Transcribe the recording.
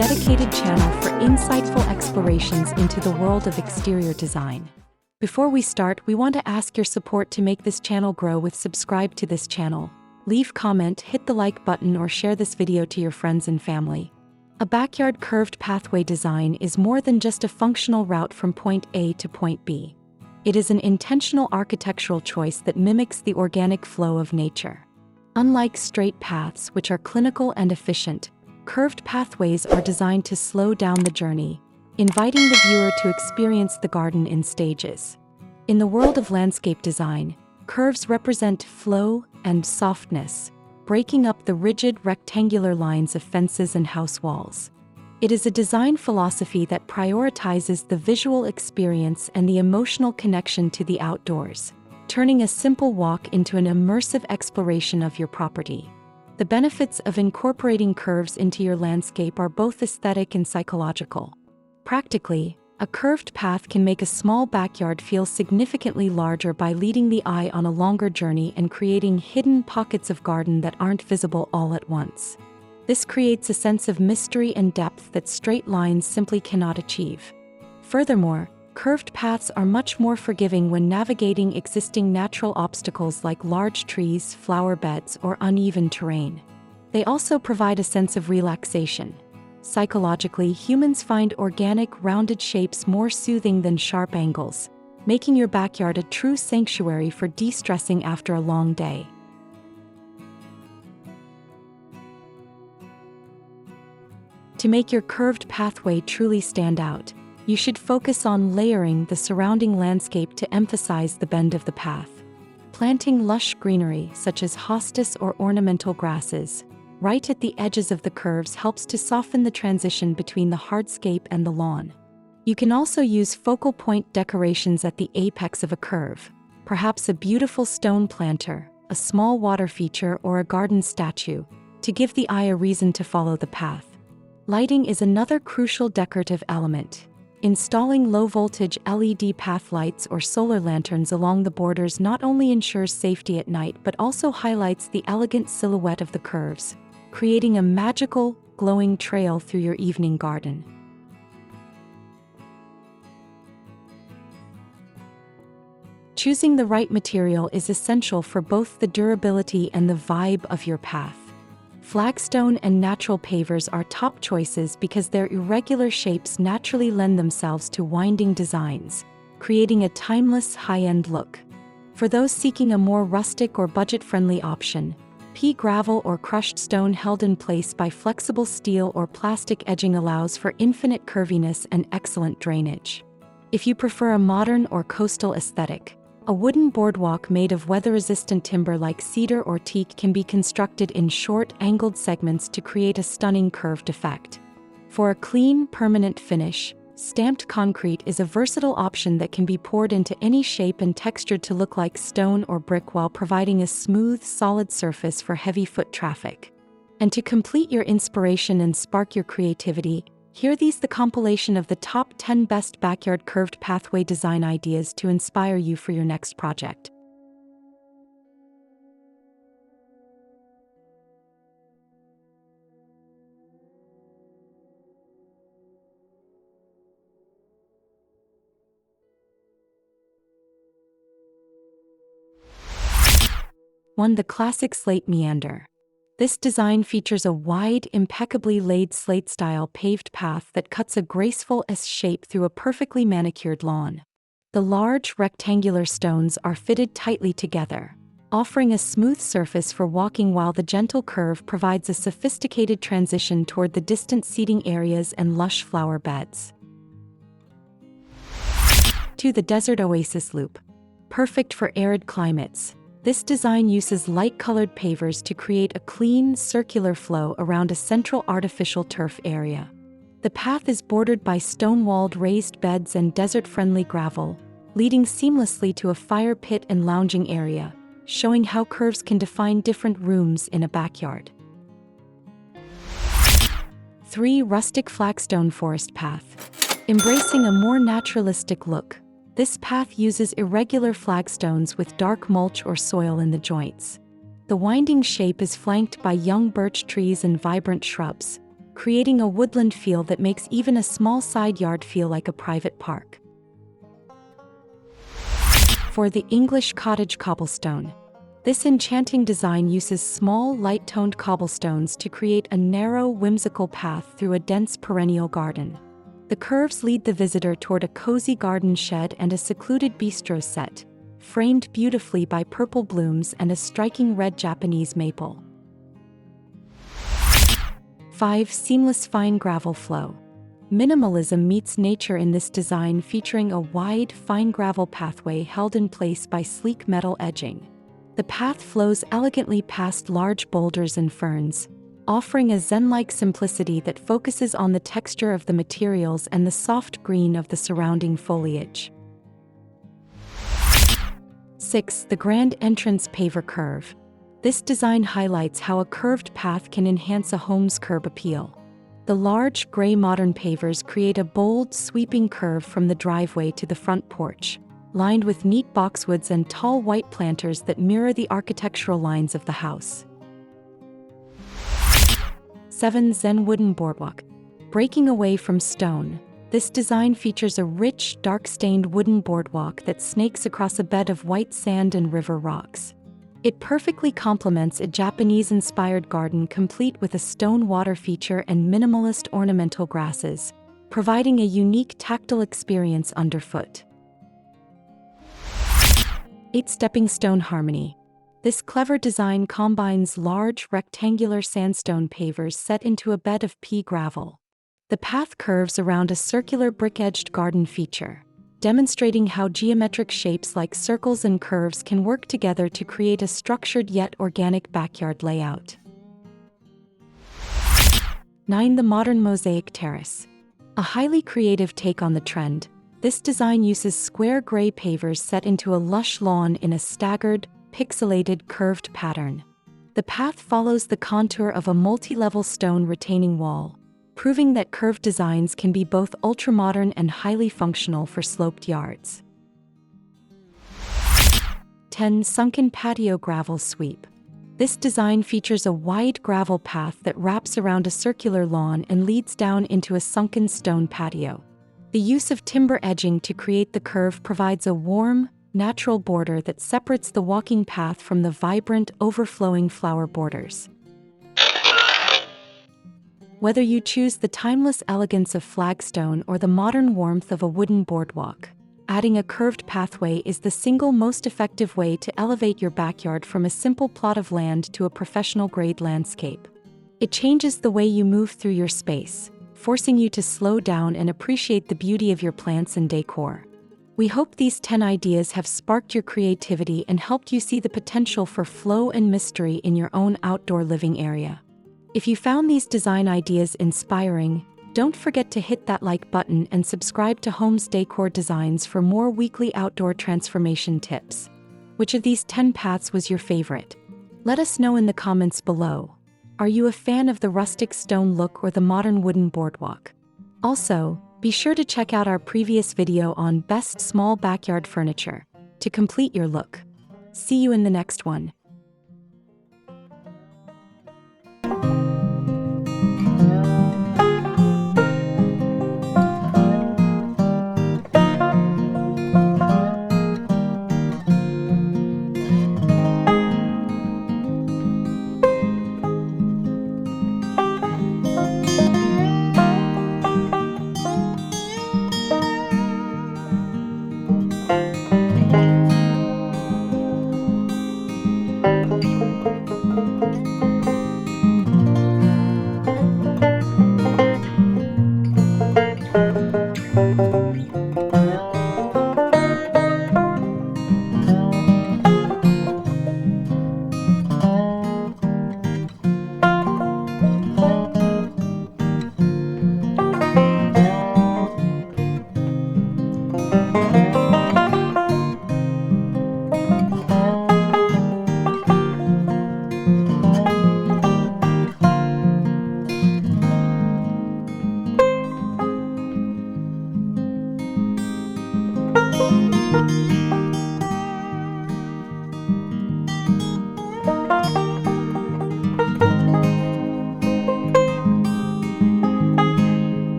dedicated channel for insightful explorations into the world of exterior design. Before we start, we want to ask your support to make this channel grow with subscribe to this channel. Leave comment, hit the like button or share this video to your friends and family. A backyard curved pathway design is more than just a functional route from point A to point B. It is an intentional architectural choice that mimics the organic flow of nature. Unlike straight paths, which are clinical and efficient, curved pathways are designed to slow down the journey, inviting the viewer to experience the garden in stages. In the world of landscape design, curves represent flow and softness, breaking up the rigid rectangular lines of fences and house walls. It is a design philosophy that prioritizes the visual experience and the emotional connection to the outdoors, turning a simple walk into an immersive exploration of your property. The benefits of incorporating curves into your landscape are both aesthetic and psychological. Practically, a curved path can make a small backyard feel significantly larger by leading the eye on a longer journey and creating hidden pockets of garden that aren't visible all at once. This creates a sense of mystery and depth that straight lines simply cannot achieve. Furthermore, curved paths are much more forgiving when navigating existing natural obstacles like large trees, flower beds, or uneven terrain. They also provide a sense of relaxation. Psychologically, humans find organic, rounded shapes more soothing than sharp angles, making your backyard a true sanctuary for de-stressing after a long day. To make your curved pathway truly stand out, you should focus on layering the surrounding landscape to emphasize the bend of the path. Planting lush greenery such as hostas or ornamental grasses right at the edges of the curves helps to soften the transition between the hardscape and the lawn. You can also use focal point decorations at the apex of a curve, perhaps a beautiful stone planter, a small water feature, or a garden statue, to give the eye a reason to follow the path. Lighting is another crucial decorative element. Installing low-voltage LED path lights or solar lanterns along the borders not only ensures safety at night but also highlights the elegant silhouette of the curves, creating a magical, glowing trail through your evening garden. Choosing the right material is essential for both the durability and the vibe of your path. Flagstone and natural pavers are top choices because their irregular shapes naturally lend themselves to winding designs, creating a timeless, high-end look. For those seeking a more rustic or budget-friendly option, pea gravel or crushed stone held in place by flexible steel or plastic edging allows for infinite curviness and excellent drainage. If you prefer a modern or coastal aesthetic, a wooden boardwalk made of weather-resistant timber like cedar or teak can be constructed in short, angled segments to create a stunning curved effect. For a clean, permanent finish, stamped concrete is a versatile option that can be poured into any shape and textured to look like stone or brick while providing a smooth, solid surface for heavy foot traffic. And to complete your inspiration and spark your creativity, here these the compilation of the top 10 best backyard curved pathway design ideas to inspire you for your next project. One, the classic slate meander. This design features a wide, impeccably laid slate-style paved path that cuts a graceful S shape through a perfectly manicured lawn. The large, rectangular stones are fitted tightly together, offering a smooth surface for walking while the gentle curve provides a sophisticated transition toward the distant seating areas and lush flower beds. 2. The Desert Oasis Loop. Perfect for arid climates, this design uses light-colored pavers to create a clean, circular flow around a central artificial turf area. The path is bordered by stone-walled raised beds and desert-friendly gravel, leading seamlessly to a fire pit and lounging area, showing how curves can define different rooms in a backyard. 3. Rustic Flagstone Forest Path. Embracing a more naturalistic look, this path uses irregular flagstones with dark mulch or soil in the joints. The winding shape is flanked by young birch trees and vibrant shrubs, creating a woodland feel that makes even a small side yard feel like a private park. For the English cottage cobblestone. This enchanting design uses small, light-toned cobblestones to create a narrow, whimsical path through a dense perennial garden. The curves lead the visitor toward a cozy garden shed and a secluded bistro set, framed beautifully by purple blooms and a striking red Japanese maple. 5. Seamless fine gravel flow. Minimalism meets nature in this design, featuring a wide, fine gravel pathway held in place by sleek metal edging. The path flows elegantly past large boulders and ferns, offering a zen-like simplicity that focuses on the texture of the materials and the soft green of the surrounding foliage. 6. The grand entrance paver curve. This design highlights how a curved path can enhance a home's curb appeal. The large, gray modern pavers create a bold, sweeping curve from the driveway to the front porch, lined with neat boxwoods and tall white planters that mirror the architectural lines of the house. 7. Zen wooden boardwalk. Breaking away from stone, this design features a rich, dark-stained wooden boardwalk that snakes across a bed of white sand and river rocks. It perfectly complements a Japanese-inspired garden complete with a stone water feature and minimalist ornamental grasses, providing a unique tactile experience underfoot. 8. Stepping stone harmony. This clever design combines large, rectangular sandstone pavers set into a bed of pea gravel. The path curves around a circular brick-edged garden feature, demonstrating how geometric shapes like circles and curves can work together to create a structured yet organic backyard layout. 9. The modern mosaic terrace. A highly creative take on the trend, this design uses square gray pavers set into a lush lawn in a staggered, pixelated, curved pattern. The path follows the contour of a multi-level stone retaining wall, proving that curved designs can be both ultra-modern and highly functional for sloped yards. 10. Sunken patio gravel sweep. This design features a wide gravel path that wraps around a circular lawn and leads down into a sunken stone patio. The use of timber edging to create the curve provides a warm, natural border that separates the walking path from the vibrant, overflowing flower borders. Whether you choose the timeless elegance of flagstone or the modern warmth of a wooden boardwalk, adding a curved pathway is the single most effective way to elevate your backyard from a simple plot of land to a professional-grade landscape. It changes the way you move through your space, forcing you to slow down and appreciate the beauty of your plants and decor. We hope these 10 ideas have sparked your creativity and helped you see the potential for flow and mystery in your own outdoor living area. If you found these design ideas inspiring, don't forget to hit that like button and subscribe to Homes Decor Designs for more weekly outdoor transformation tips. Which of these 10 paths was your favorite? Let us know in the comments below. Are you a fan of the rustic stone look or the modern wooden boardwalk? Also, be sure to check out our previous video on best small backyard furniture to complete your look. See you in the next one.